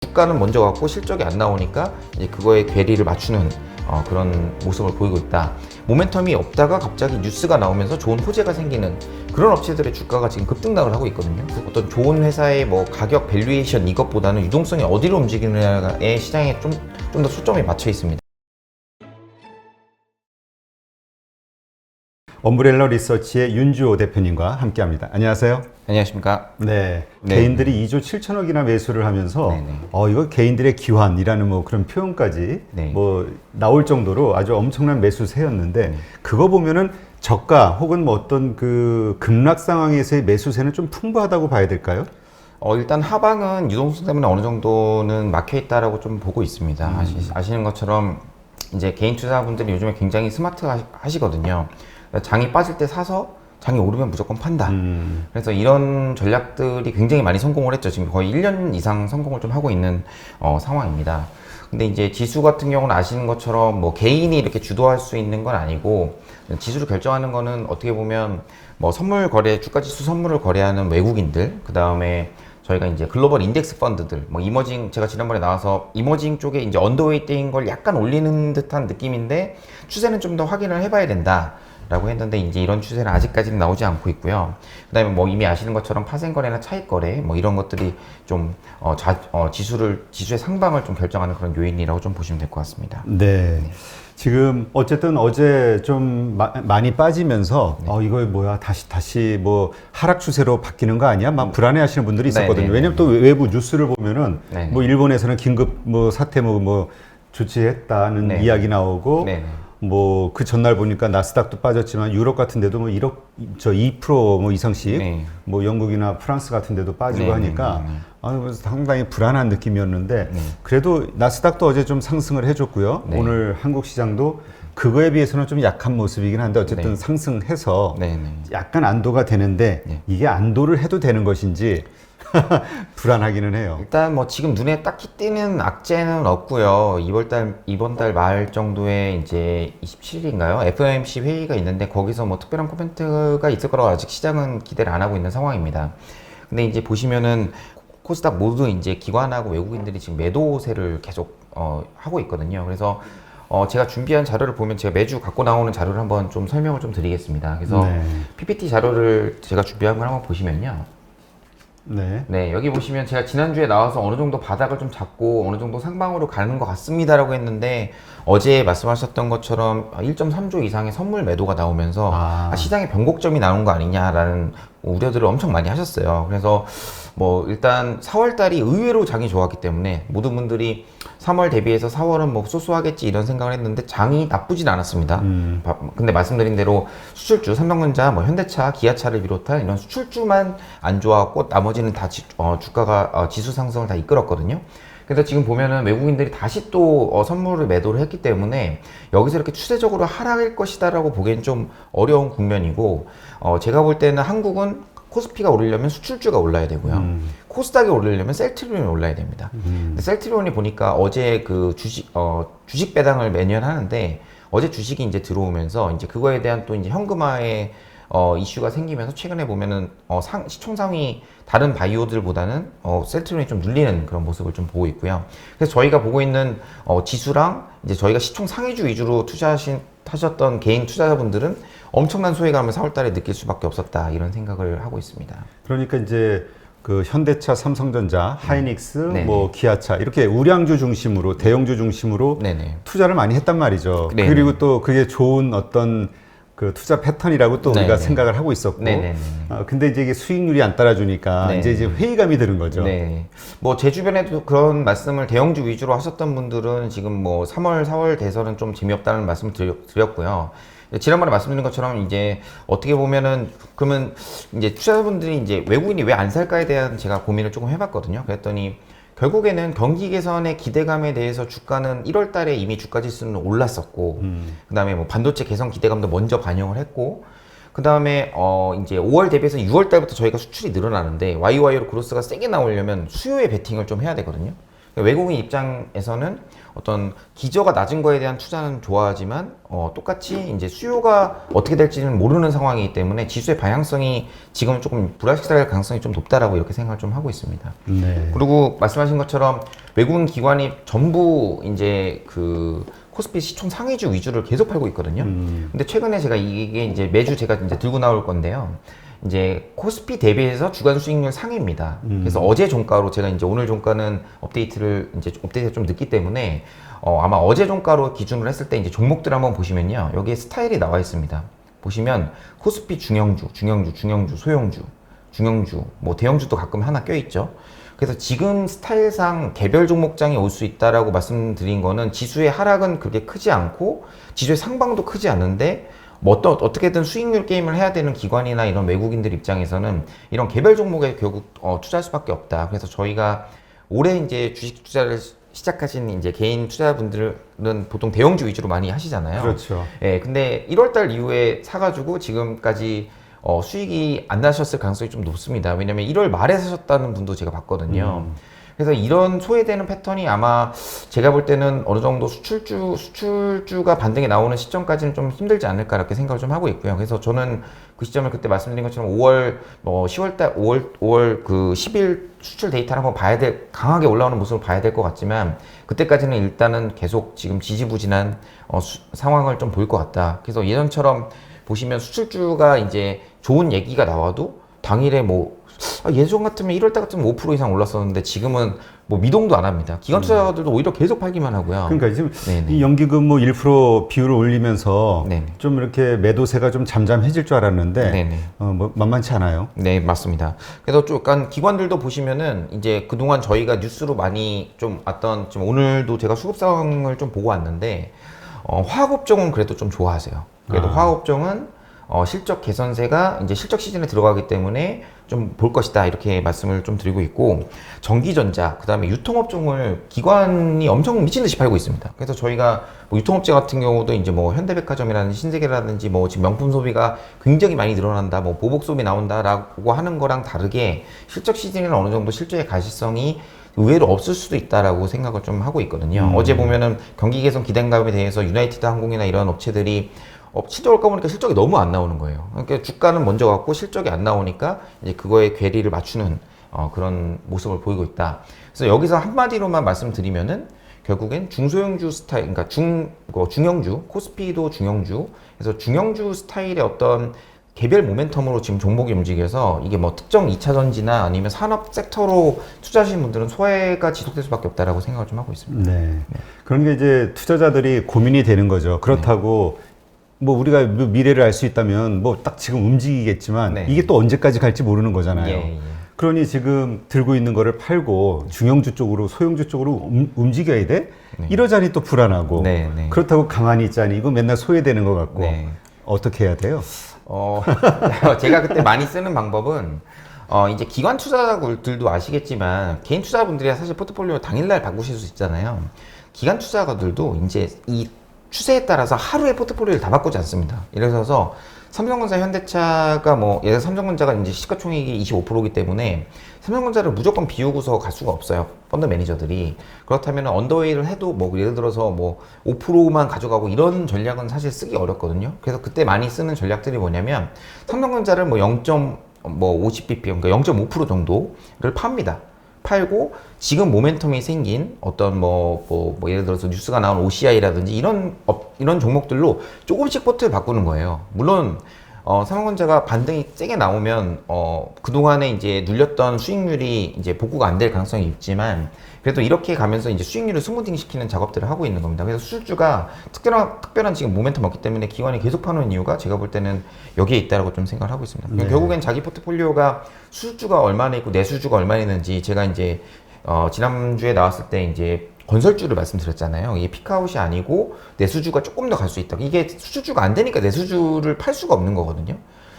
주가는 먼저 갖고 실적이 안 나오니까 이제 그거에 괴리를 맞추는 그런 모습을 보이고 있다. 모멘텀이 없다가 갑자기 뉴스가 나오면서 좋은 호재가 생기는 그런 업체들의 주가가 지금 급등락을 하고 있거든요. 그래서 어떤 좋은 회사의 뭐 가격, 밸류에이션 이것보다는 유동성이 어디로 움직이느냐에 시장에 좀 더 초점이 맞춰 있습니다. 엄브렐러 리서치의 윤주호 대표님과 함께합니다. 안녕하세요. 안녕하십니까? 네, 네. 개인들이 2조 7천억이나 매수를 하면서 네네. 이거 개인들의 기환이라는 뭐 그런 표현까지 네. 뭐 나올 정도로 아주 엄청난 매수세였는데 그거 보면은 저가 혹은 뭐 어떤 그 급락 상황에서의 매수세는 좀 풍부하다고 봐야 될까요? 일단 하방은 유동성 때문에 어느 정도는 막혀 있다라고 좀 보고 있습니다. 아시는 것처럼 이제 개인 투자분들이 요즘에 굉장히 스마트 하시거든요. 장이 빠질 때 사서 장이 오르면 무조건 판다. 그래서 이런 전략들이 굉장히 많이 성공을 했죠. 지금 거의 1년 이상 성공을 좀 하고 있는 상황입니다. 근데 이제 지수 같은 경우는 아시는 것처럼 뭐 개인이 이렇게 주도할 수 있는 건 아니고 지수를 결정하는 거는 어떻게 보면 뭐 선물 거래, 주가 지수 선물을 거래하는 외국인들, 그 다음에 저희가 이제 글로벌 인덱스 펀드들, 뭐 이머징, 제가 지난번에 나와서 이머징 쪽에 이제 언더웨이트인 걸 약간 올리는 듯한 느낌인데 추세는 좀 더 확인을 해봐야 된다. 라고 했는데 이제 이런 추세는 아직까지는 나오지 않고 있고요. 그 다음에 뭐 이미 아시는 것처럼 파생거래나 차익거래 뭐 이런 것들이 좀 지수의 상방을 좀 결정하는 그런 요인이라고 좀 보시면 될 것 같습니다. 네. 지금 어쨌든 어제 좀 많이 빠지면서 이거 뭐야 다시 뭐 하락 추세로 바뀌는 거 아니야? 막 불안해하시는 분들이 있었거든요. 네네. 왜냐면 또 외부 뉴스를 보면은 네네. 뭐 일본에서는 긴급 뭐 사태 뭐 조치했다는 네네. 이야기 나오고 네네. 뭐 그 전날 보니까 나스닥도 빠졌지만 유럽 같은 데도 뭐 2% 이상씩 네. 뭐 영국이나 프랑스 같은 데도 빠지고 네네. 하니까 상당히 불안한 느낌이었는데 네. 그래도 나스닥도 어제 좀 상승을 해줬고요. 네. 오늘 한국 시장도 그거에 비해서는 좀 약한 모습이긴 한데 어쨌든 네. 상승해서 네네. 약간 안도가 되는데 네. 이게 안도를 해도 되는 것인지 불안하기는 해요. 일단 뭐 지금 눈에 딱히 띄는 악재는 없고요. 이번 달 말 정도에 이제 27일인가요? FOMC 회의가 있는데 거기서 뭐 특별한 코멘트가 있을 거라고 아직 시장은 기대를 안 하고 있는 상황입니다. 근데 이제 보시면은 코스닥 모두 이제 기관하고 외국인들이 지금 매도세를 계속 하고 있거든요. 그래서 제가 준비한 자료를 보면 제가 매주 갖고 나오는 자료를 한번 좀 설명을 좀 드리겠습니다. 그래서 네. PPT 자료를 제가 준비한 걸 한번 보시면요. 네. 네, 여기 보시면 제가 지난주에 나와서 어느 정도 바닥을 좀 잡고 어느 정도 상방으로 가는 것 같습니다라고 했는데 어제 말씀하셨던 것처럼 1.3조 이상의 선물 매도가 나오면서 시장에 변곡점이 나온 거 아니냐라는 우려들을 엄청 많이 하셨어요. 그래서 뭐 일단 4월 달이 의외로 장이 좋았기 때문에 모든 분들이 3월 대비해서 4월은 뭐 쏘쏘하겠지 이런 생각을 했는데 장이 나쁘진 않았습니다. 근데 말씀드린 대로 수출주, 삼성전자, 뭐 현대차, 기아차를 비롯한 이런 수출주만 안 좋았고 나머지는 다 주가가 지수 상승을 다 이끌었거든요. 그래서 지금 보면은 외국인들이 다시 또 선물을 매도를 했기 때문에 여기서 이렇게 추세적으로 하락일 것이다라고 보기엔 좀 어려운 국면이고 제가 볼 때는 한국은 코스피가 오르려면 수출주가 올라야 되고요. 코스닥이 오르려면 셀트리온이 올라야 됩니다. 근데 셀트리온이 보니까 어제 그 주식 배당을 매년 하는데 어제 주식이 이제 들어오면서 이제 그거에 대한 또 이제 현금화의 이슈가 생기면서 최근에 보면은 시총 상위 다른 바이오들보다는 셀트리온이 좀 눌리는 그런 모습을 좀 보고 있고요. 그래서 저희가 보고 있는 지수랑 이제 저희가 시총 상위주 위주로 하셨던 개인 투자자분들은 엄청난 소외감을 4월달에 느낄 수밖에 없었다 이런 생각을 하고 있습니다. 그러니까 이제 그 현대차, 삼성전자, 하이닉스, 네네. 뭐 기아차 이렇게 우량주 중심으로 대형주 중심으로 네네. 투자를 많이 했단 말이죠. 네네. 그리고 또 그게 좋은 어떤 그 투자 패턴이라고 또 우리가 네네. 생각을 하고 있었고. 네네네. 근데 이제 이게 수익률이 안 따라주니까 네. 이제 회의감이 드는 거죠. 네. 뭐 제 주변에도 그런 말씀을 대형주 위주로 하셨던 분들은 지금 뭐 3월, 4월 대선은 좀 재미없다는 말씀을 드렸고요. 지난번에 말씀드린 것처럼 이제 어떻게 보면은 그러면 이제 투자자분들이 이제 외국인이 왜 안 살까에 대한 제가 고민을 조금 해봤거든요. 그랬더니 결국에는 경기 개선의 기대감에 대해서 주가는 1월 달에 이미 주가 지수는 올랐었고, 그 다음에 뭐 반도체 개선 기대감도 먼저 반영을 했고, 그 다음에 이제 5월 대비해서 6월 달부터 저희가 수출이 늘어나는데 YOY로 그로스가 세게 나오려면 수요에 베팅을 좀 해야 되거든요. 외국인 입장에서는 어떤 기저가 낮은 거에 대한 투자는 좋아하지만 똑같이 이제 수요가 어떻게 될지는 모르는 상황이기 때문에 지수의 방향성이 지금은 조금 불확실할 가능성이 좀 높다라고 이렇게 생각을 좀 하고 있습니다. 네. 그리고 말씀하신 것처럼 외국인 기관이 전부 이제 그 코스피 시총 상위주 위주를 계속 팔고 있거든요. 근데 최근에 제가 이게 이제 매주 제가 이제 들고 나올 건데요. 이제 코스피 대비해서 주간 수익률 상위입니다. 그래서 어제 종가로 제가 이제 오늘 종가는 업데이트가 좀 늦기 때문에 아마 어제 종가로 기준으로 했을 때 이제 종목들 한번 보시면요. 여기에 스타일이 나와 있습니다. 보시면 코스피 중형주, 소형주, 중형주, 뭐 대형주도 가끔 하나 껴 있죠. 그래서 지금 스타일상 개별 종목장이 올 수 있다라고 말씀드린 거는 지수의 하락은 그렇게 크지 않고 지수의 상방도 크지 않은데 뭐 어떻게든 수익률 게임을 해야 되는 기관이나 이런 외국인들 입장에서는 이런 개별 종목에 결국 투자할 수밖에 없다. 그래서 저희가 올해 이제 주식 투자를 시작하신 이제 개인 투자자분들은 보통 대형주 위주로 많이 하시잖아요. 그렇죠. 예, 근데 1월달 이후에 사가지고 지금까지 수익이 안 나셨을 가능성이 좀 높습니다. 왜냐면 1월 말에 사셨다는 분도 제가 봤거든요. 그래서 이런 소외되는 패턴이 아마 제가 볼 때는 어느 정도 수출주가 반등에 나오는 시점까지는 좀 힘들지 않을까 이렇게 생각을 좀 하고 있고요. 그래서 저는 그 시점을 그때 말씀드린 것처럼 5월 그 10일 수출 데이터를 한번 강하게 올라오는 모습을 봐야 될 것 같지만 그때까지는 일단은 계속 지금 지지부진한 상황을 좀 보일 것 같다. 그래서 예전처럼 보시면 수출주가 이제 좋은 얘기가 나와도 당일에 예전 같으면 1월달 같으면 5% 이상 올랐었는데 지금은 미동도 안 합니다. 기관 투자자들도 오히려 계속 팔기만 하고요. 그러니까 지금 네네. 이 연기금 1% 비율을 올리면서 네네. 좀 이렇게 매도세가 좀 잠잠해질 줄 알았는데 네네. 만만치 않아요. 네, 맞습니다. 그래서 좀 약간 기관들도 보시면은 이제 그동안 저희가 뉴스로 많이 좀 왔던 지금 오늘도 제가 수급 상황을 좀 보고 왔는데 화학업종은 그래도 좀 좋아하세요. 그래도 화학업종은 실적 개선세가 이제 실적 시즌에 들어가기 때문에 좀 볼 것이다 이렇게 말씀을 좀 드리고 있고 전기전자 그다음에 유통업종을 기관이 엄청 미친 듯이 팔고 있습니다. 그래서 저희가 유통업체 같은 경우도 이제 현대백화점이라든지 신세계라든지 지금 명품 소비가 굉장히 많이 늘어난다, 보복 소비 나온다라고 하는 거랑 다르게 실적 시즌에는 어느 정도 실적의 가시성이 의외로 없을 수도 있다라고 생각을 좀 하고 있거든요. 어제 보면은 경기 개선 기대감에 대해서 유나이티드 항공이나 이런 업체들이 실적 올까 보니까 실적이 너무 안 나오는 거예요. 그러니까 주가는 먼저 갔고 실적이 안 나오니까 이제 그거에 괴리를 맞추는 그런 모습을 보이고 있다. 그래서 여기서 한마디로만 말씀드리면은 결국엔 중소형주 스타일, 그러니까 중형주, 코스피도 중형주, 그래서 중형주 스타일의 어떤 개별 모멘텀으로 지금 종목이 움직여서 이게 특정 2차 전지나 아니면 산업 섹터로 투자하시는 분들은 소외가 지속될 수밖에 없다라고 생각을 좀 하고 있습니다. 네. 그런 게 이제 투자자들이 고민이 되는 거죠. 그렇다고 우리가 미래를 알 수 있다면 딱 지금 움직이겠지만 네. 이게 또 언제까지 갈지 모르는 거잖아요. 예. 그러니 지금 들고 있는 거를 팔고 중형주 쪽으로 소형주 쪽으로 움직여야 돼? 네. 이러자니 또 불안하고 네. 그렇다고 가만히 있자니 이거 맨날 소외되는 것 같고 어떻게 해야 돼요? 제가 그때 많이 쓰는 방법은 이제 기관 투자자들도 아시겠지만 개인 투자분들이 사실 포트폴리오 당일날 바꾸실 수 있잖아요. 기관 투자자들도 이제 이 추세에 따라서 하루에 포트폴리오를 다 바꾸지 않습니다. 예를 들어서 삼성전자, 현대차가 예를 들어 삼성전자가 이제 시가총액이 25%이기 때문에 삼성전자를 무조건 비우고서 갈 수가 없어요. 펀드 매니저들이. 그렇다면 언더웨이를 해도 예를 들어서 5%만 가져가고 이런 전략은 사실 쓰기 어렵거든요. 그래서 그때 많이 쓰는 전략들이 뭐냐면 삼성전자를 50bp, 그러니까 0.5% 정도를 팝니다. 팔고 지금 모멘텀이 생긴 어떤 예를 들어서 뉴스가 나온 OCI라든지 이런 종목들로 조금씩 포트를 바꾸는 거예요. 물론 삼성전자가 반등이 세게 나오면 그동안에 이제 눌렸던 수익률이 이제 복구가 안 될 가능성이 있지만 그래도 이렇게 가면서 이제 수익률을 스무딩 시키는 작업들을 하고 있는 겁니다. 그래서 수출주가 특별한 지금 모멘텀 없기 때문에 기관이 계속 파는 이유가 제가 볼 때는 여기에 있다라고 좀 생각을 하고 있습니다. 네. 결국엔 자기 포트폴리오가 수출주가 얼마나 있고 내수주가 얼마나 있는지 제가 이제 지난주에 나왔을 때 이제 건설주를 말씀드렸잖아요. 이게 피크아웃이 아니고 내수주가 조금 더 갈 수 있다. 이게 수주주가 안 되니까 내수주를 팔 수가 없는 거거든요.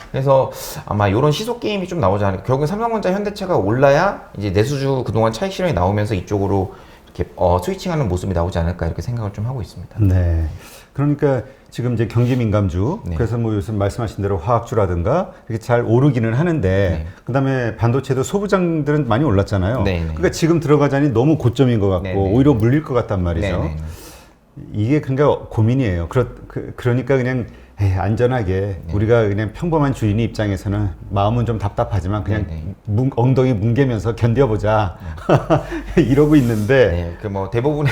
그래서 아마 이런 시속 게임이 좀 나오지 않을까. 결국은 삼성전자, 현대차가 올라야 이제 내수주 그동안 차익 실현이 나오면서 이쪽으로 이렇게 스위칭하는 모습이 나오지 않을까 이렇게 생각을 좀 하고 있습니다. 네. 그러니까 지금 이제 경기 민감주, 네. 그래서 뭐 요즘 말씀하신 대로 화학주라든가 이렇게 잘 오르기는 하는데, 네. 그다음에 반도체도 소부장들은 많이 올랐잖아요. 네, 네. 그러니까 지금 들어가자니 너무 고점인 것 같고 네, 네. 오히려 물릴 것 같단 말이죠. 네, 네. 이게 그러니까 고민이에요. 그러니까 그냥 안전하게 우리가 그냥 평범한 주인의 입장에서는 마음은 좀 답답하지만 그냥 엉덩이 뭉개면서 견뎌보자 이러고 있는데 네, 그 뭐 대부분의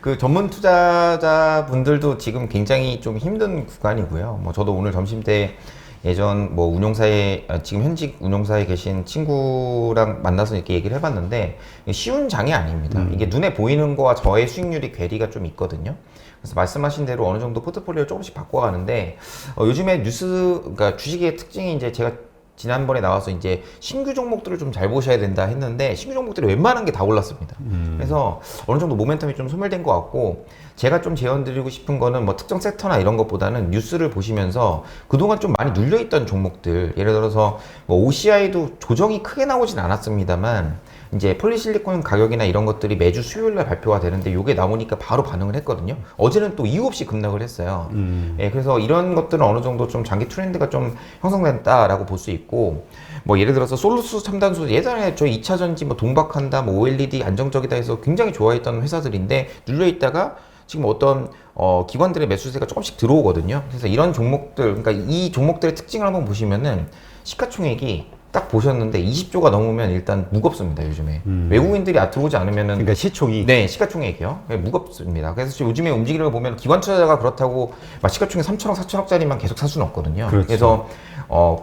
그 전문 투자자 분들도 지금 굉장히 좀 힘든 구간이고요. 뭐 저도 오늘 점심 때 예전 뭐 운용사에 지금 현직 운용사에 계신 친구랑 만나서 이렇게 얘기를 해봤는데 쉬운 장이 아닙니다. 이게 눈에 보이는 거와 저의 수익률이 괴리가 좀 있거든요. 그래서 말씀하신 대로 어느 정도 포트폴리오를 조금씩 바꿔가는데 요즘에 그러니까 주식의 특징이 이제 제가 지난번에 나와서 이제 신규 종목들을 좀 잘 보셔야 된다 했는데 신규 종목들이 웬만한 게 다 올랐습니다. 그래서 어느 정도 모멘텀이 좀 소멸된 것 같고 제가 좀 제언드리고 싶은 거는 뭐 특정 섹터나 이런 것보다는 뉴스를 보시면서 그동안 좀 많이 눌려있던 종목들 예를 들어서 뭐 OCI도 조정이 크게 나오진 않았습니다만 이제 폴리실리콘 가격이나 이런 것들이 매주 수요일날 발표가 되는데 이게 나오니까 바로 반응을 했거든요. 어제는 또 이유 없이 급락을 했어요. 예, 그래서 이런 것들은 어느 정도 좀 장기 트렌드가 좀 형성됐다라고 볼 수 있고 뭐 예를 들어서 솔루스 첨단소 예전에 저희 2차전지 뭐 동박한다 뭐 OLED 안정적이다 해서 굉장히 좋아했던 회사들인데 눌려있다가 지금 어떤 기관들의 매수세가 조금씩 들어오거든요. 그래서 이런 종목들 그러니까 이 종목들의 특징을 한번 보시면은 시가총액이 딱 보셨는데 20조가 넘으면 일단 무겁습니다. 요즘에 외국인들이 들어오지 않으면은 그러니까 시총이 네 시가총액이요. 무겁습니다. 그래서 지금 요즘에 움직이는 걸 보면 기관 투자자가 그렇다고 막 시가총액 3천억, 4천억짜리만 계속 살 수는 없거든요. 그렇죠. 그래서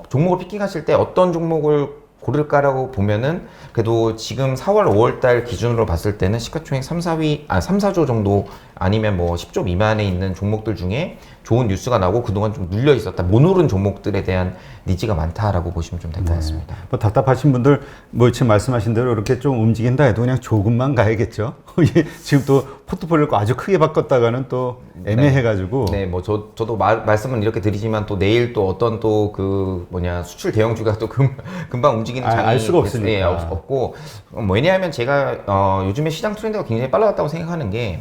종목을 피킹하실 때 어떤 종목을 고를까라고 보면은 그래도 지금 4월, 5월 달 기준으로 봤을 때는 시가총액 3, 4조 정도 아니면 뭐 10조 미만에 있는 종목들 중에 좋은 뉴스가 나오고 그동안 좀 눌려 있었다. 못 오른 종목들에 대한 니즈가 많다라고 보시면 좀 될 것 같습니다. 뭐 답답하신 분들 뭐 지금 말씀하신 대로 이렇게 좀 움직인다 해도 그냥 조금만 가야겠죠. 이게 지금 또 포트폴리오를 아주 크게 바꿨다가는 또 애매해가지고. 네, 뭐 저도 말씀은 이렇게 드리지만 또 내일 또 어떤 또 그 수출 대형주가 또 금방 움직이는 장이 알 수가 없으니까. 네, 없고 뭐 왜냐하면 제가 요즘에 시장 트렌드가 굉장히 빨라졌다고 생각하는 게.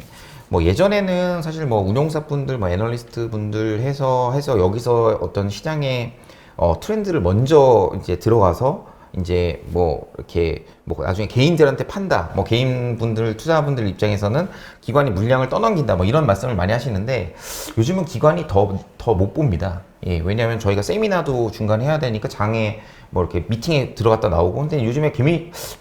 뭐 예전에는 사실 뭐 운용사 분들, 뭐 애널리스트 분들 해서 여기서 어떤 시장의 트렌드를 먼저 이제 들어가서 이제 뭐 이렇게 뭐 나중에 개인들한테 판다, 뭐 개인 분들 투자분들 입장에서는 기관이 물량을 떠넘긴다, 뭐 이런 말씀을 많이 하시는데 요즘은 기관이 더 못 봅니다. 예, 왜냐하면 저희가 세미나도 중간에 해야 되니까 장에 뭐 이렇게 미팅에 들어갔다 나오고 근데 요즘에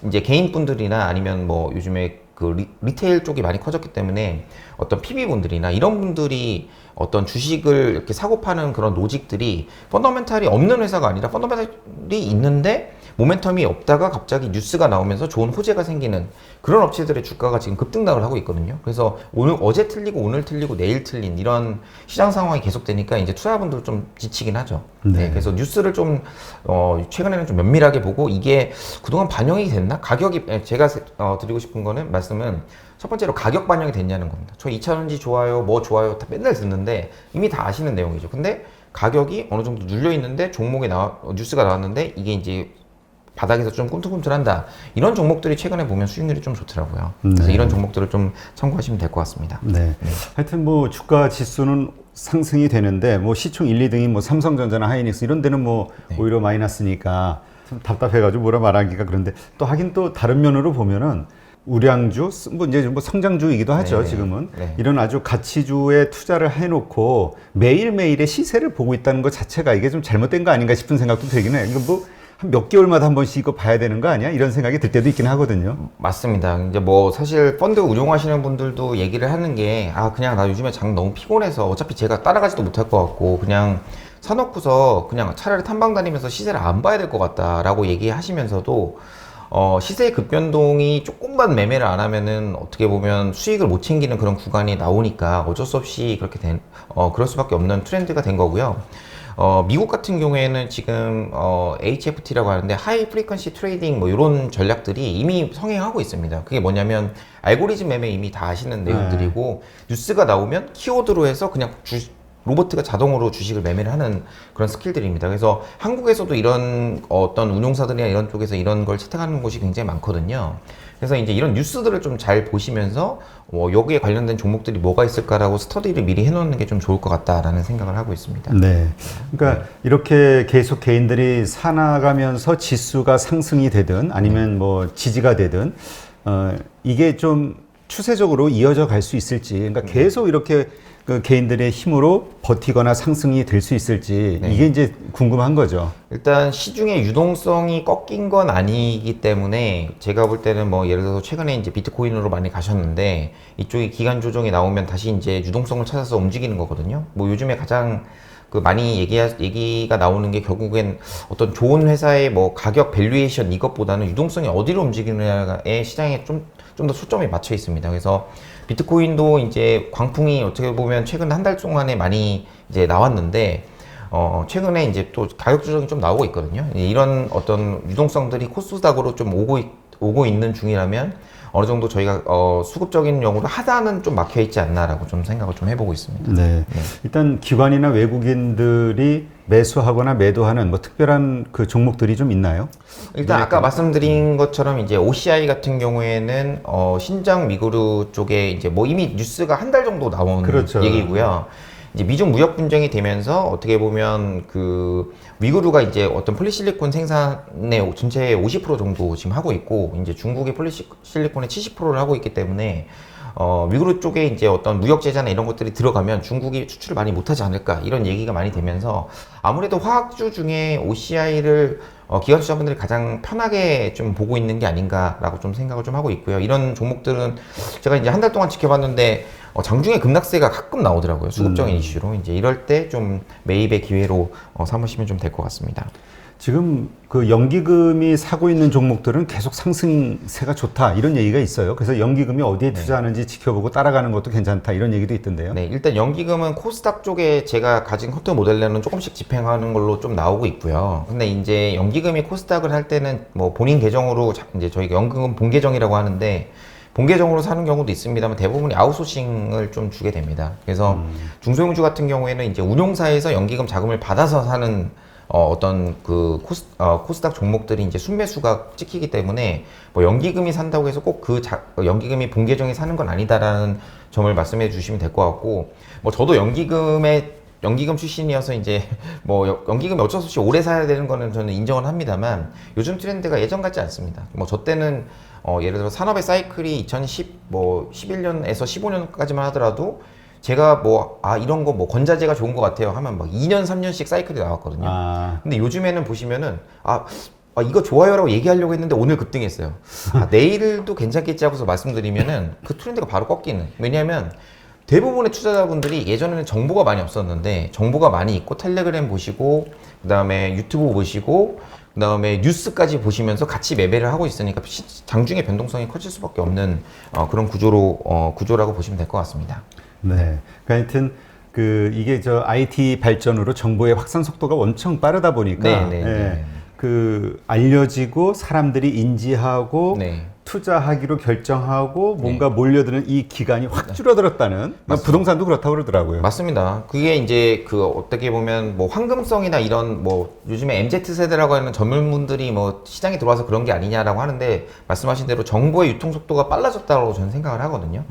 이제 개인 분들이나 아니면 뭐 요즘에 그 리테일 쪽이 많이 커졌기 때문에 어떤 PB분들이나 이런 분들이 어떤 주식을 이렇게 사고 파는 그런 로직들이 펀더멘탈이 없는 회사가 아니라 펀더멘탈이 있는데 모멘텀이 없다가 갑자기 뉴스가 나오면서 좋은 호재가 생기는 그런 업체들의 주가가 지금 급등락을 하고 있거든요. 그래서 어제 틀리고 오늘 틀리고 내일 틀린 이런 시장 상황이 계속되니까 이제 투자분들 좀 지치긴 하죠. 네. 그래서 뉴스를 좀 최근에는 좀 면밀하게 보고 이게 그동안 반영이 됐나? 가격이 제가 드리고 싶은 거는 말씀은 첫 번째로 가격 반영이 됐냐는 겁니다. 저 2차전지 좋아요, 뭐 좋아요 다 맨날 듣는데 이미 다 아시는 내용이죠. 근데 가격이 어느 정도 눌려 있는데 종목에 뉴스가 나왔는데 이게 이제 바닥에서 좀 꿈틀꿈틀한다. 이런 종목들이 최근에 보면 수익률이 좀 좋더라고요. 그래서 이런 종목들을 좀 참고하시면 될 것 같습니다. 네. 하여튼 뭐 주가 지수는 상승이 되는데 뭐 시총 1, 2등이 뭐 삼성전자나 하이닉스 이런 데는 뭐 오히려 마이너스니까 좀 답답해가지고 뭐라 말하기가 그런데 또 하긴 또 다른 면으로 보면은 우량주, 뭐 이제 뭐 성장주이기도 하죠. 네네. 지금은 네. 이런 아주 가치주에 투자를 해놓고 매일매일의 시세를 보고 있다는 것 자체가 이게 좀 잘못된 거 아닌가 싶은 생각도 들긴 해요. 이거 뭐 한 몇 개월마다 한 번씩 이거 봐야 되는 거 아니야? 이런 생각이 들 때도 있긴 하거든요. 맞습니다. 이제 뭐 사실 펀드 운용하시는 분들도 얘기를 하는 게 그냥 나 요즘에 장 너무 피곤해서 어차피 제가 따라가지도 못할 것 같고 그냥 사놓고서 그냥 차라리 탐방 다니면서 시세를 안 봐야 될 것 같다라고 얘기하시면서도 시세의 급변동이 조금만 매매를 안 하면은 어떻게 보면 수익을 못 챙기는 그런 구간이 나오니까 어쩔 수 없이 그럴 수밖에 없는 트렌드가 된 거고요. 미국 같은 경우에는 지금 HFT라고 하는데 하이 프리퀀시 트레이딩 뭐 이런 전략들이 이미 성행하고 있습니다. 그게 뭐냐면 알고리즘 매매 이미 다 아시는 내용들이고 뉴스가 나오면 키워드로 해서 그냥 로보트가 자동으로 주식을 매매를 하는 그런 스킬들입니다. 그래서 한국에서도 이런 어떤 운용사들이나 이런 쪽에서 이런 걸 채택하는 곳이 굉장히 많거든요. 그래서 이제 이런 뉴스들을 좀 잘 보시면서 여기에 관련된 종목들이 뭐가 있을까라고 스터디를 미리 해놓는 게 좀 좋을 것 같다라는 생각을 하고 있습니다. 네. 그러니까 이렇게 계속 개인들이 사나가면서 지수가 상승이 되든 아니면 뭐 지지가 되든 이게 좀 추세적으로 이어져 갈 수 있을지, 그러니까 계속 이렇게 그 개인들의 힘으로 버티거나 상승이 될 수 있을지 이게 이제 궁금한 거죠. 일단 시중의 유동성이 꺾인 건 아니기 때문에 제가 볼 때는 뭐 예를 들어서 최근에 이제 비트코인으로 많이 가셨는데 이쪽이 기간 조정이 나오면 다시 이제 유동성을 찾아서 움직이는 거거든요. 뭐 요즘에 가장 그 많이 얘기가 나오는 게 결국엔 어떤 좋은 회사의 뭐 가격 밸류에이션 이것보다는 유동성이 어디로 움직이느냐에 시장에 좀 더 초점이 맞춰 있습니다. 그래서 비트코인도 이제 광풍이 어떻게 보면 최근 한 달 동안에 많이 이제 나왔는데 최근에 이제 또 가격 조정이 좀 나오고 있거든요. 이런 어떤 유동성들이 코스닥으로 좀 오고 있는 중이라면 어느 정도 저희가 수급적인 용으로 하단은 좀 막혀 있지 않나라고 좀 생각을 좀 해보고 있습니다. 네. 일단 기관이나 외국인들이 매수하거나 매도하는 뭐 특별한 그 종목들이 좀 있나요? 일단 아까 말씀드린 것처럼 이제 OCI 같은 경우에는 신장 미그루 쪽에 이제 뭐 이미 뉴스가 한 달 정도 나온 그렇죠. 얘기고요. 이제 미중 무역 분쟁이 되면서 어떻게 보면 그 위구르가 이제 어떤 폴리실리콘 생산의 전체의 50% 정도 지금 하고 있고 이제 중국의 폴리실리콘의 70%를 하고 있기 때문에 위구르 쪽에 이제 어떤 무역 제재나 이런 것들이 들어가면 중국이 수출을 많이 못하지 않을까 이런 얘기가 많이 되면서 아무래도 화학주 중에 OCI를 기관 투자분들이 가장 편하게 좀 보고 있는 게 아닌가라고 좀 생각을 좀 하고 있고요. 이런 종목들은 제가 이제 한 달 동안 지켜봤는데 장중에 급락세가 가끔 나오더라고요. 수급적인 이슈로. 이제 이럴 때 좀 매입의 기회로 삼으시면 좀 될 것 같습니다. 지금 그 연기금이 사고 있는 종목들은 계속 상승세가 좋다 이런 얘기가 있어요. 그래서 연기금이 어디에 투자하는지 지켜보고 따라가는 것도 괜찮다 이런 얘기도 있던데요. 네, 일단 연기금은 코스닥 쪽에 제가 가진 커트 모델로는 조금씩 집행하는 걸로 좀 나오고 있고요. 근데 이제 연기금이 코스닥을 할 때는 뭐 본인 계정으로 이제 저희가 연기금 본계정이라고 하는데 본계정으로 사는 경우도 있습니다만 대부분이 아웃소싱을 좀 주게 됩니다. 그래서 중소형주 같은 경우에는 이제 운용사에서 연기금 자금을 받아서 사는 어떤 그 코스닥 종목들이 이제 순매수가 찍히기 때문에 뭐 연기금이 산다고 해서 꼭 그 연기금이 본계정에 사는 건 아니다라는 점을 말씀해 주시면 될 것 같고 뭐 저도 연기금 출신이어서 이제 뭐 연기금이 어쩔 수 없이 오래 사야 되는 거는 저는 인정을 합니다만 요즘 트렌드가 예전 같지 않습니다. 뭐 저 때는 예를 들어 산업의 사이클이 11년에서 15년까지만 하더라도 제가 이런 거 뭐 건자재가 좋은 것 같아요 하면 막 2년, 3년씩 사이클이 나왔거든요. 근데 요즘에는 보시면은 이거 좋아요라고 얘기하려고 했는데 오늘 급등했어요. 내일도 괜찮겠지 하고서 말씀드리면은 그 트렌드가 바로 꺾이는. 왜냐하면 대부분의 투자자분들이 예전에는 정보가 많이 없었는데 정보가 많이 있고 텔레그램 보시고 그다음에 유튜브 보시고 그다음에 뉴스까지 보시면서 같이 매매를 하고 있으니까 장중에 변동성이 커질 수밖에 없는 그런 구조라고 보시면 될 것 같습니다. 네. 그러니까 하여튼 이게 IT 발전으로 정보의 확산 속도가 엄청 빠르다 보니까 알려지고 사람들이 인지하고 투자하기로 결정하고 뭔가 몰려드는 이 기간이 확 줄어들었다는 부동산도 그렇다고 그러더라고요. 맞습니다. 그게 이제 어떻게 보면 뭐 황금성이나 이런 뭐 요즘에 MZ 세대라고 하는 젊은 분들이 뭐 시장에 들어와서 그런 게 아니냐라고 하는데 말씀하신 대로 정보의 유통 속도가 빨라졌다고 저는 생각을 하거든요.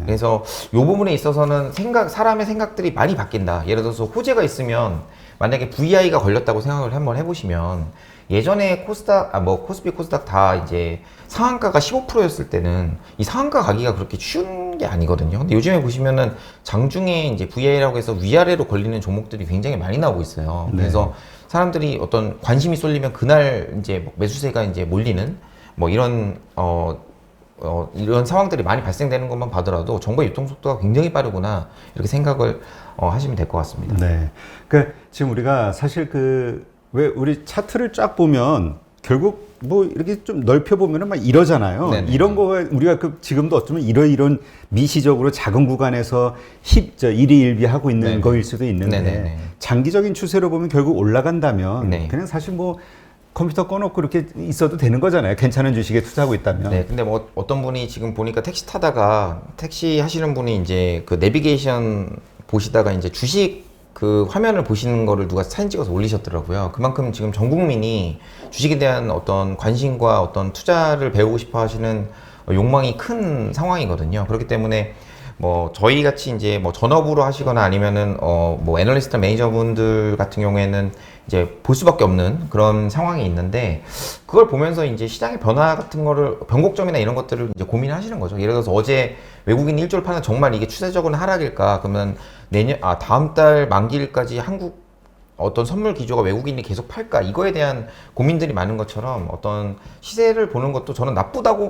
그래서 이 부분에 있어서는 사람의 생각들이 많이 바뀐다. 예를 들어서 호재가 있으면 만약에 VI가 걸렸다고 생각을 한번 해보시면 예전에 코스피 코스닥 다 이제 상한가가 15%였을 때는 이 상한가 가기가 그렇게 쉬운 게 아니거든요. 근데 요즘에 보시면은 장중에 이제 VI라고 해서 위아래로 걸리는 종목들이 굉장히 많이 나오고 있어요. 그래서 사람들이 어떤 관심이 쏠리면 그날 이제 매수세가 이제 몰리는 뭐 이런 상황들이 많이 발생되는 것만 봐더라도 정보의 유통 속도가 굉장히 빠르구나 이렇게 생각을 하시면 될 것 같습니다. 네. 그러니까 지금 우리가 사실 왜 우리 차트를 쫙 보면 결국 뭐 이렇게 좀 넓혀 보면은 막 이러잖아요. 이런 거가 우리가 지금도 어쩌면 이런 미시적으로 작은 구간에서 일희일비하고 있는 거일 수도 있는데 장기적인 추세로 보면 결국 올라간다면 그냥 사실 뭐 컴퓨터 꺼놓고 이렇게 있어도 되는 거잖아요. 괜찮은 주식에 투자하고 있다면. 네, 근데 뭐 어떤 분이 지금 보니까 택시 타다가 택시 하시는 분이 이제 그 내비게이션 보시다가 이제 주식 화면을 보시는 거를 누가 사진 찍어서 올리셨더라고요. 그만큼 지금 전 국민이 주식에 대한 어떤 관심과 어떤 투자를 배우고 싶어 하시는 욕망이 큰 상황이거든요. 그렇기 때문에 뭐 저희 같이 이제 뭐 전업으로 하시거나 아니면은 뭐 애널리스트 매니저분들 같은 경우에는 이제 볼 수밖에 없는 그런 상황이 있는데, 그걸 보면서 이제 시장의 변화 같은 거를, 변곡점이나 이런 것들을 이제 고민하시는 거죠. 예를 들어서 어제 외국인 1조를 파는, 정말 이게 추세적으로 하락일까? 그러면 다음 달 만기일까지 한국 어떤 선물 기조가 외국인이 계속 팔까? 이거에 대한 고민들이 많은 것처럼 어떤 시세를 보는 것도 저는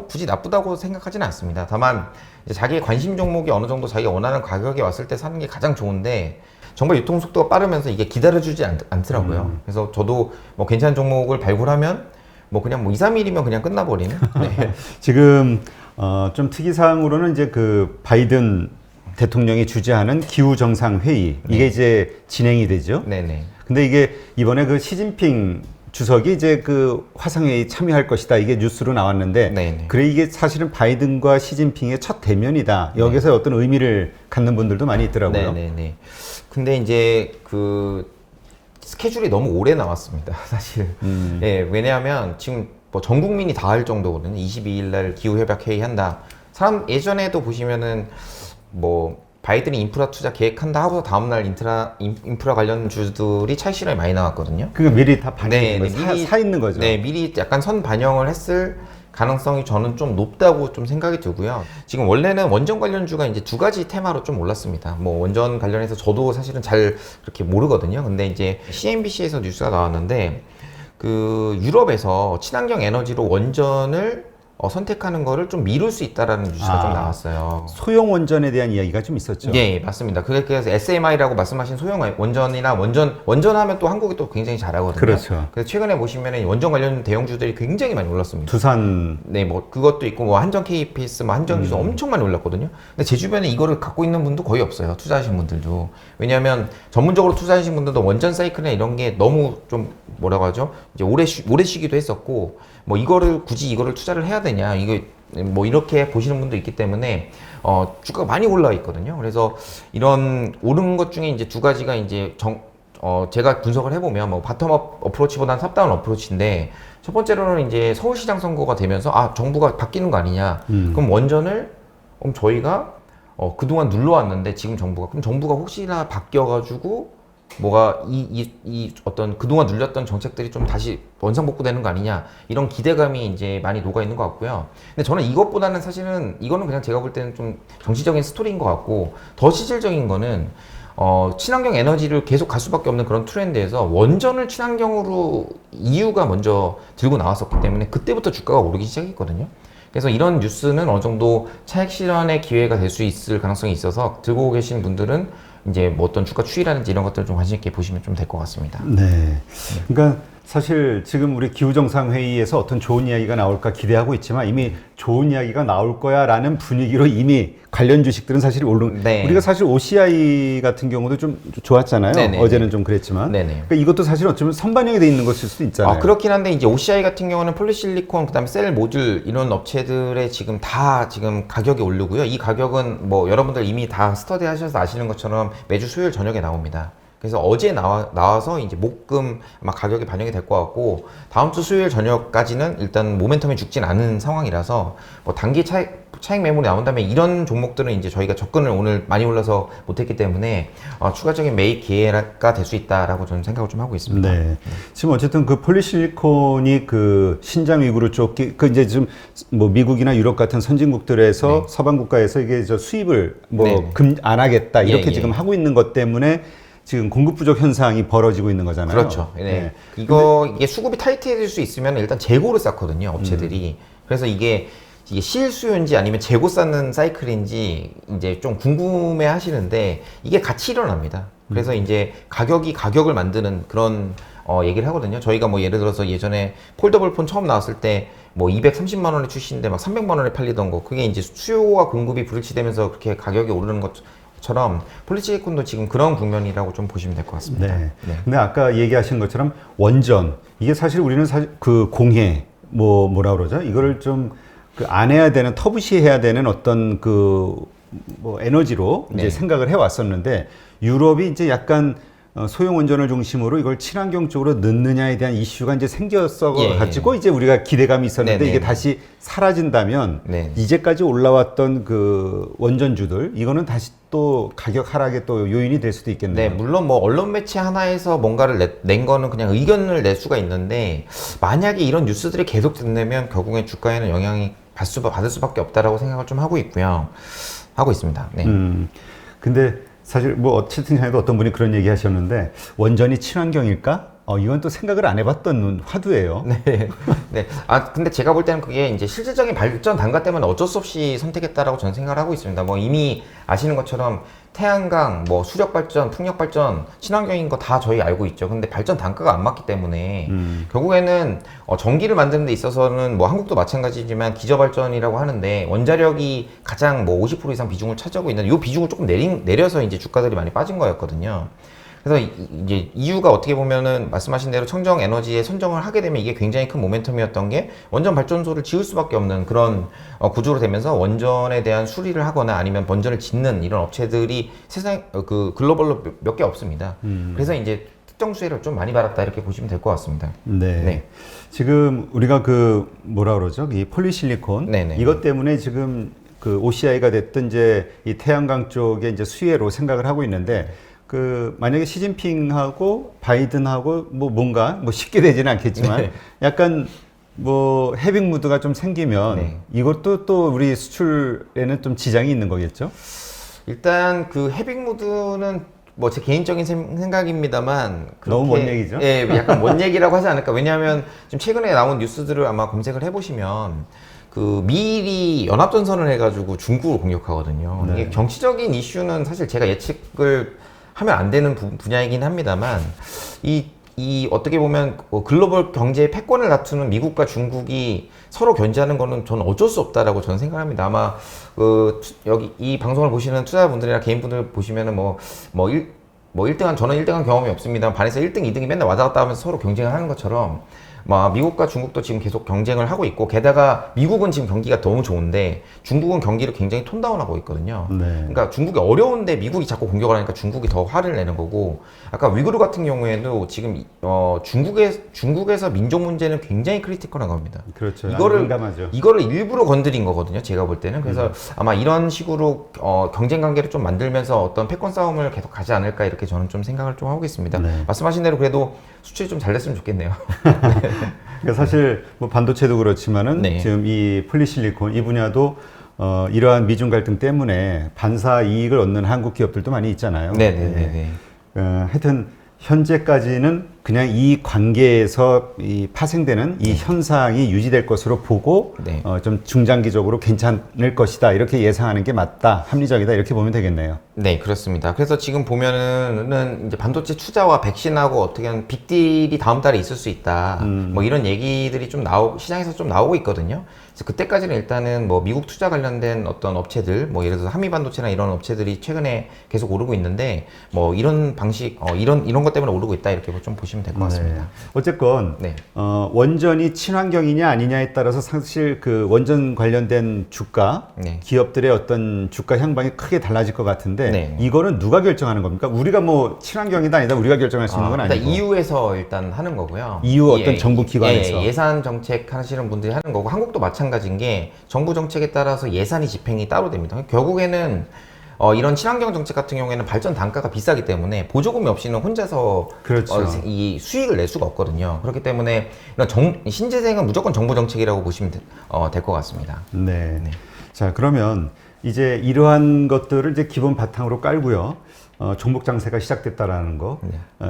굳이 나쁘다고 생각하지는 않습니다. 다만 이제 자기의 관심 종목이 어느 정도 자기가 원하는 가격에 왔을 때 사는 게 가장 좋은데, 정말 유통 속도가 빠르면서 이게 기다려주지 않더라고요. 그래서 저도 뭐 괜찮은 종목을 발굴하면 뭐 그냥 뭐 2, 3일이면 그냥 끝나버리는. 네. 지금 좀 특이사항으로는 이제 그 바이든 대통령이 주재하는 기후 정상 회의, 이게 이제 진행이 되죠. 네네. 근데 이게 이번에 그 시진핑 주석이 이제 그 화상회의 참여할 것이다, 이게 뉴스로 나왔는데, 네네. 그래 이게 사실은 바이든과 시진핑의 첫 대면이다. 여기서 어떤 의미를 갖는 분들도 많이 있더라고요. 네네네. 근데 이제 그 스케줄이 너무 오래 나왔습니다, 사실. 예, 왜냐하면 지금 뭐 전 국민이 다 할 정도거든요. 22일 날 기후협약 회의 한다. 예전에도 보시면은 뭐 바이든이 인프라 투자 계획한다 하고서 다음날 인프라 관련 주들이 차익 실험이 많이 나왔거든요. 그거 미리 다 반영된 네, 거예요. 사 있는 거죠. 네, 미리 약간 선 반영을 했을 가능성이 저는 좀 높다고 좀 생각이 들고요. 지금 원래는 원전 관련주가 이제 두 가지 테마로 좀 올랐습니다. 뭐 원전 관련해서 저도 사실은 잘 그렇게 모르거든요. 근데 이제 CNBC에서 뉴스가 나왔는데, 그 유럽에서 친환경 에너지로 원전을 선택하는 거를 좀 미룰 수 있다라는 뉴스가 좀 나왔어요. 소형 원전에 대한 이야기가 좀 있었죠. 네, 맞습니다. 그래서 SMI라고 말씀하신 소형 원전이나 원전하면 또 한국이 또 굉장히 잘하거든요. 그렇죠. 그래서 최근에 보시면은 원전 관련 대형주들이 굉장히 많이 올랐습니다. 두산. 네, 뭐 그것도 있고 뭐 한전 KPS, 뭐 한전 기술 엄청 많이 올랐거든요. 근데 제 주변에 이거를 갖고 있는 분도 거의 없어요. 투자하신 분들도. 왜냐하면 전문적으로 투자하신 분들도 원전 사이클이나 이런 게 너무 좀 뭐라고 하죠? 이제 오래 쉬기도 했었고, 뭐 굳이 이거를 투자를 해야 되냐, 이거 뭐 이렇게 보시는 분도 있기 때문에 주가가 많이 올라 있거든요. 그래서 이런 오른 것 중에 이제 두 가지가 이제 제가 분석을 해보면 뭐 바텀업 어프로치보다는 탑다운 어프로치인데, 첫 번째로는 이제 서울시장 선거가 되면서 정부가 바뀌는 거 아니냐. 그럼 원전을 저희가 그동안 눌러왔는데 지금 그럼 정부가 혹시나 바뀌어가지고 뭐가 어떤 그동안 눌렸던 정책들이 좀 다시 원상복구되는 거 아니냐, 이런 기대감이 이제 많이 녹아 있는 것 같고요. 근데 저는 이것보다는 사실은 이거는 그냥 제가 볼 때는 좀 정치적인 스토리인 것 같고, 더 실질적인 거는 친환경 에너지를 계속 갈 수밖에 없는 그런 트렌드에서 원전을 친환경으로 EU가 먼저 들고 나왔었기 때문에 그때부터 주가가 오르기 시작했거든요. 그래서 이런 뉴스는 어느 정도 차익 실현의 기회가 될 수 있을 가능성이 있어서 들고 계신 분들은 이제 뭐 어떤 주가 추이라든지 이런 것들을 좀 관심 있게 보시면 좀 될 것 같습니다. 네. 그러니까 사실 지금 우리 기후정상회의에서 어떤 좋은 이야기가 나올까 기대하고 있지만, 이미 좋은 이야기가 나올 거야 라는 분위기로 이미 관련 주식들은 사실 네. 우리가 사실 OCI 같은 경우도 좀 좋았잖아요. 네네. 어제는 좀 그랬지만. 네네. 그러니까 이것도 사실 어쩌면 선반영이 돼 있는 것일 수도 있잖아요. 그렇긴 한데 이제 OCI 같은 경우는 폴리실리콘, 그다음에 셀 모듈 이런 업체들의 지금 가격이 오르고요. 이 가격은 뭐 여러분들 이미 다 스터디 하셔서 아시는 것처럼 매주 수요일 저녁에 나옵니다. 그래서 어제 나와서 이제 목금 아마 가격이 반영이 될 것 같고, 다음 주 수요일 저녁까지는 일단 모멘텀이 죽진 않은 상황이라서 뭐 단기 차익 매물이 나온다면 이런 종목들은 이제 저희가 접근을 오늘 많이 올라서 못했기 때문에 추가적인 매입 기회가 될 수 있다라고 저는 생각을 좀 하고 있습니다. 네. 지금 어쨌든 그 폴리실리콘이 그 신장 위구르 쪽, 그 이제 좀 뭐 미국이나 유럽 같은 선진국들에서 서방 국가에서 이게 수입을 뭐 안 하겠다 이렇게 지금 하고 있는 것 때문에 지금 공급 부족 현상이 벌어지고 있는 거잖아요. 그렇죠. 네. 이게 수급이 타이트해질 수 있으면 일단 재고를 쌓거든요, 업체들이. 그래서 이게 실수요인지 아니면 재고 쌓는 사이클인지 이제 좀 궁금해 하시는데, 이게 같이 일어납니다. 그래서 이제 가격을 만드는 그런 얘기를 하거든요. 저희가 뭐 예를 들어서 예전에 폴더블 폰 처음 나왔을 때 뭐 230만 원에 출시인데 막 300만 원에 팔리던 거, 그게 이제 수요와 공급이 불일치되면서 그렇게 가격이 오르는 것처럼 폴리실리콘도 지금 그런 국면이라고 좀 보시면 될 것 같습니다. 네. 근데 아까 얘기하신 것처럼 원전, 이게 사실 우리는 그 공해 뭐라 그러죠? 이거를 좀 그 안 해야 되는, 터부시해야 되는 어떤 그 뭐 에너지로 이제 생각을 해 왔었는데, 유럽이 이제 약간 소형 원전을 중심으로 이걸 친환경 쪽으로 넣느냐에 대한 이슈가 이제 생겼어 가지고 이제 우리가 기대감이 있었는데 네네. 이게 다시 사라진다면 네. 이제까지 올라왔던 그 원전주들 이거는 다시 또 가격 하락의 또 요인이 될 수도 있겠네요. 네, 물론 뭐 언론 매체 하나에서 뭔가를 낸 거는 그냥 의견을 낼 수가 있는데 만약에 이런 뉴스들이 계속 된다면 결국엔 주가에는 영향이 받을 수밖에 없다라고 생각을 좀 하고 있고요. 하고 있습니다. 네. 근데 사실 뭐 채팅창에도 어떤 분이 그런 얘기 하셨는데 원전이 친환경일까? 이건 또 생각을 안 해봤던 화두예요. 네. 네. 아, 근데 제가 볼 때는 그게 이제 실질적인 발전 단가 때문에 어쩔 수 없이 선택했다라고 저는 생각을 하고 있습니다. 뭐 이미 아시는 것처럼 태양광, 뭐 수력 발전, 풍력 발전, 친환경인 거 다 저희 알고 있죠. 근데 발전 단가가 안 맞기 때문에 결국에는 전기를 만드는 데 있어서는 뭐 한국도 마찬가지지만 기저발전이라고 하는데 원자력이 가장 뭐 50% 이상 비중을 차지하고 있는 이 비중을 조금 내려서 이제 주가들이 많이 빠진 거였거든요. 그래서 이제 이유가 어떻게 보면은 말씀하신 대로 청정 에너지에 선정을 하게 되면 이게 굉장히 큰 모멘텀이었던 게 원전 발전소를 지을 수밖에 없는 그런 구조로 되면서 원전에 대한 수리를 하거나 아니면 원전을 짓는 이런 업체들이 세상 그 글로벌로 몇 개 없습니다. 그래서 이제 특정 수혜를 좀 많이 받았다 이렇게 보시면 될 것 같습니다. 네. 네. 지금 우리가 그 뭐라 그러죠? 이 폴리실리콘 네네. 이것 때문에 지금 그 OCI가 됐든 이제 이 태양광 쪽에 이제 수혜로 생각을 하고 있는데 그 만약에 시진핑하고 바이든하고 뭐 뭔가 뭐 쉽게 되지는 않겠지만 네. 약간 뭐 해빙 무드가 좀 생기면 네. 이것도 또 우리 수출에는 좀 지장이 있는 거겠죠? 일단 그 해빙 무드는 뭐 제 개인적인 생각입니다만 너무 먼 얘기죠? 예, 약간 먼 얘기라고 하지 않을까. 왜냐하면 지금 최근에 나온 뉴스들을 아마 검색을 해보시면 그 미일이 연합전선을 해가지고 중국을 공격하거든요. 네. 이게 정치적인 이슈는 사실 제가 예측을 하면 안 되는 분야이긴 합니다만 이 어떻게 보면 글로벌 경제의 패권을 다투는 미국과 중국이 서로 견제하는 거는 저는 어쩔 수 없다라고 저는 생각합니다. 아마 여기 이 방송을 보시는 투자자분들이나 개인분들 보시면은 뭐 1등한 저는 1등한 경험이 없습니다. 반에서 1등, 2등이 맨날 왔다 갔다 하면서 서로 경쟁을 하는 것처럼 미국과 중국도 지금 계속 경쟁을 하고 있고 게다가 미국은 지금 경기가 너무 좋은데 중국은 경기를 굉장히 톤다운하고 있거든요. 네. 그러니까 중국이 어려운데 미국이 자꾸 공격을 하니까 중국이 더 화를 내는 거고 아까 위구르 같은 경우에도 지금 중국에서 민족 문제는 굉장히 크리티컬한 겁니다. 그렇죠. 이거를 일부러 건드린 거거든요. 제가 볼 때는 그래서 아마 이런 식으로 경쟁 관계를 좀 만들면서 어떤 패권 싸움을 계속 가지 않을까 이렇게 저는 좀 생각을 좀 하고 있습니다. 네. 말씀하신 대로 그래도 수출이 좀 잘 됐으면 좋겠네요. 그러니까 사실 뭐 반도체도 그렇지만은 네. 지금 이 폴리실리콘 이 분야도 이러한 미중 갈등 때문에 반사 이익을 얻는 한국 기업들도 많이 있잖아요. 네네네. 하여튼 현재까지는 그냥 이 관계에서 파생되는 이 현상이 유지될 것으로 보고 네. 좀 중장기적으로 괜찮을 것이다 이렇게 예상하는 게 맞다 합리적이다 이렇게 보면 되겠네요. 네, 그렇습니다. 그래서 지금 보면은 이제 반도체 투자와 백신하고 어떻게 하면 빅딜이 다음 달에 있을 수 있다. 뭐 이런 얘기들이 좀 시장에서 좀 나오고 있거든요. 그래서 그때까지는 일단은 뭐 미국 투자 관련된 어떤 업체들, 뭐 예를 들어서 한미반도체나 이런 업체들이 최근에 계속 오르고 있는데 뭐 이런 방식, 이런 것 때문에 오르고 있다 이렇게 좀 보시면 될 것 같습니다. 네. 어쨌건 네. 원전이 친환경이냐 아니냐에 따라서 사실 그 원전 관련된 주가, 네. 기업들의 어떤 주가 향방이 크게 달라질 것 같은데 네. 이거는 누가 결정하는 겁니까? 우리가 뭐 친환경이다 아니다 우리가 결정할 수 있는 건 일단 아니고 EU에서 일단 하는 거고요. EU 어떤 정부 기관에서 예산 정책 하시는 분들이 하는 거고 한국도 마찬가지인 게 정부 정책에 따라서 예산이 집행이 따로 됩니다. 결국에는 이런 친환경 정책 같은 경우에는 발전 단가가 비싸기 때문에 보조금이 없이는 혼자서 그렇죠. 이 수익을 낼 수가 없거든요. 그렇기 때문에 이런 신재생은 무조건 정부 정책이라고 보시면 될 것 같습니다. 네. 자, 그러면 이제 이러한 것들을 이제 기본 바탕으로 깔고요. 종목 장세가 시작됐다라는 거.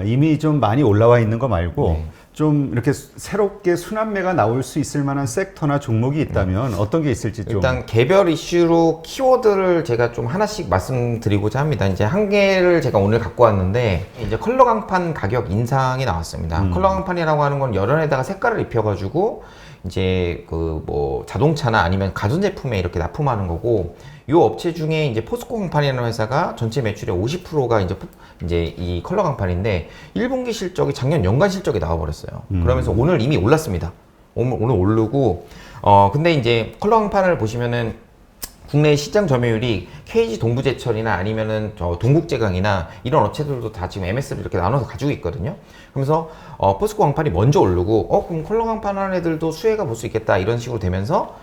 이미 좀 많이 올라와 있는 거 말고 네. 좀 이렇게 새롭게 순환매가 나올 수 있을 만한 섹터나 종목이 있다면 어떤 게 있을지 좀. 일단 개별 이슈로 키워드를 제가 좀 하나씩 말씀드리고자 합니다. 이제 한 개를 제가 오늘 갖고 왔는데 이제 컬러 강판 가격 인상이 나왔습니다. 컬러 강판이라고 하는 건 열연에다가 색깔을 입혀가지고 이제 그 뭐 자동차나 아니면 가전제품에 이렇게 납품하는 거고 이 업체 중에 이제 포스코 강판이라는 회사가 전체 매출의 50%가 이제 이 컬러 강판인데 1분기 실적이 작년 연간 실적이 나와버렸어요. 그러면서 오늘 이미 올랐습니다. 오늘 오르고 근데 이제 컬러 강판을 보시면은 국내 시장 점유율이 KG 동부제철이나 아니면은 저 동국제강이나 이런 업체들도 다 지금 MS를 이렇게 나눠서 가지고 있거든요. 그러면서 포스코 강판이 먼저 오르고 그럼 컬러 강판 하는 애들도 수혜가 볼 수 있겠다 이런 식으로 되면서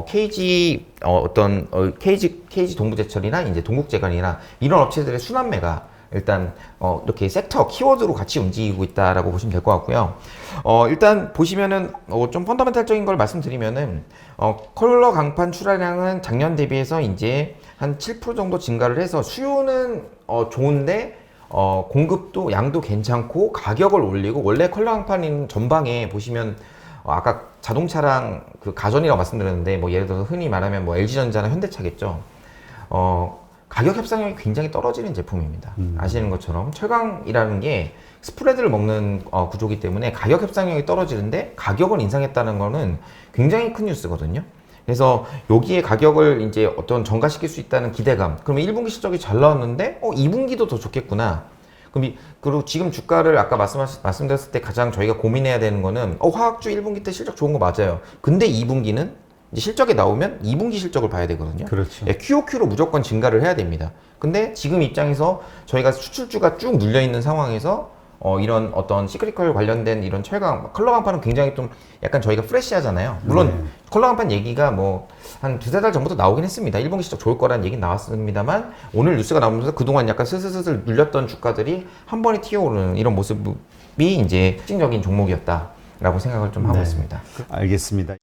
KG KG 동부제철이나 이제 동국제강이나 이런 업체들의 순환매가 일단 이렇게 섹터 키워드로 같이 움직이고 있다라고 보시면 될 것 같고요. 일단 보시면은 좀 펀더멘탈적인 걸 말씀드리면은 컬러 강판 출하량은 작년 대비해서 이제 한 7% 정도 증가를 해서 수요는 좋은데 공급도 양도 괜찮고 가격을 올리고, 원래 컬러 강판인 전방에 보시면 아까 자동차랑 그 가전이라고 말씀드렸는데 뭐 예를 들어서 흔히 말하면 뭐 LG전자나 현대차겠죠. 가격 협상력이 굉장히 떨어지는 제품입니다. 아시는 것처럼 철강이라는 게 스프레드를 먹는 구조이기 때문에 가격 협상력이 떨어지는데 가격을 인상했다는 거는 굉장히 큰 뉴스거든요. 그래서 여기에 가격을 이제 어떤 전가시킬 수 있다는 기대감. 그러면 1분기 실적이 잘 나왔는데 2분기도 더 좋겠구나. 그리고 지금 주가를 아까 말씀드렸을 때 가장 저희가 고민해야 되는 거는 화학주 1분기 때 실적 좋은 거 맞아요. 근데 2분기는 이제 실적이 나오면 2분기 실적을 봐야 되거든요. 그렇죠. QOQ로 무조건 증가를 해야 됩니다. 근데 지금 입장에서 저희가 수출주가 쭉 눌려 있는 상황에서 이런 어떤 시크릿컬 관련된 이런 철강, 컬러 강판은 굉장히 좀 약간 저희가 프레시하잖아요. 물론 컬러 강판 얘기가 뭐 한 두세 달 전부터 나오긴 했습니다. 1분기 실적 좋을 거라는 얘기는 나왔습니다만 오늘 뉴스가 나오면서 그동안 약간 슬슬슬 눌렸던 주가들이 한 번에 튀어오르는 이런 모습이 이제 특징적인 종목이었다라고 생각을 좀 하고 있습니다. 알겠습니다.